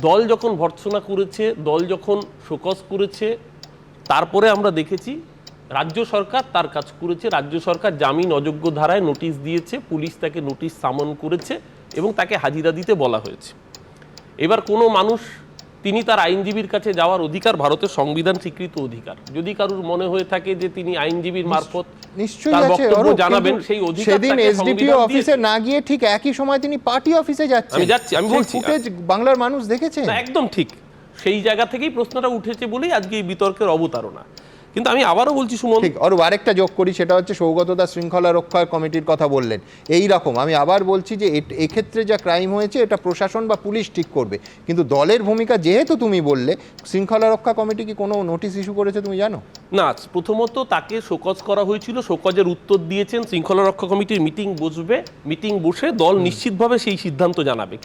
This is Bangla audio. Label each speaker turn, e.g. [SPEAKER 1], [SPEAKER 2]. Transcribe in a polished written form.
[SPEAKER 1] দল যখন ভর্ৎসনা করেছে, দল যখন শোকজ করেছে, তারপরে আমরা দেখেছি রাজ্য সরকার তার কাজ করেছে। রাজ্য সরকার জামিন অযোগ্য ধারায় নোটিশ দিয়েছে, পুলিশ তাকে নোটিশ সামন করেছে এবং তাকে হাজিরা দিতে বলা হয়েছে। এবার কোনো মানুষ, তিনি তার আইনজীবীর কাছে যাওয়ার অধিকার ভারতের সংবিধান স্বীকৃত অধিকার। যদি কারুর মনে হয়ে থাকে যে তিনি আইনজীবীর মারফত
[SPEAKER 2] নিশ্চয়ই
[SPEAKER 1] তার
[SPEAKER 2] আছে,
[SPEAKER 1] বক্তব্য
[SPEAKER 2] অরূপ,
[SPEAKER 1] জানাবেন,
[SPEAKER 2] কিন্তু
[SPEAKER 1] সেই অধিকার
[SPEAKER 2] সেদিন
[SPEAKER 1] তাকে
[SPEAKER 2] এসডিপিও
[SPEAKER 1] সংবিধান
[SPEAKER 2] অফিসে
[SPEAKER 1] দিয়েছে।
[SPEAKER 2] না গিয়ে ঠিক একই সময় তিনি পার্টি অফিসে যাচ্ছেন।
[SPEAKER 1] আমি যাচ্ছি, আমি বলছি।
[SPEAKER 2] ফুটেজ বাংলার মানুষ দেখেছে।
[SPEAKER 1] না, একদম ঠিক। সেই জায়গা থেকেই প্রশ্নটা উঠেছে বলেই আজকে এই বিতর্কের অবতারণা। কিন্তু আমি আবারও বলছি সুমন,
[SPEAKER 2] ঠিক, অরূপ, আরেকটা যোগ করি, সেটা হচ্ছে সৌগতদা শৃঙ্খলা রক্ষা কমিটির কথা বললেন। এই রকম আমি আবার বলছি যে এক্ষেত্রে যা ক্রাইম হয়েছে এটা প্রশাসন বা পুলিশ ঠিক করবে, কিন্তু দলের ভূমিকা যেহেতু তুমি বললে, শৃঙ্খলা রক্ষা কমিটি কি কোনো নোটিশ ইস্যু করেছে তুমি জানো?
[SPEAKER 1] না, প্রথমত তাকে শোকজ করা হয়েছিল, শোকজের উত্তর দিয়েছেন। শৃঙ্খলা রক্ষা কমিটির মিটিং বসবে, মিটিং বসে দল নিশ্চিতভাবে সেই সিদ্ধান্ত জানাবে।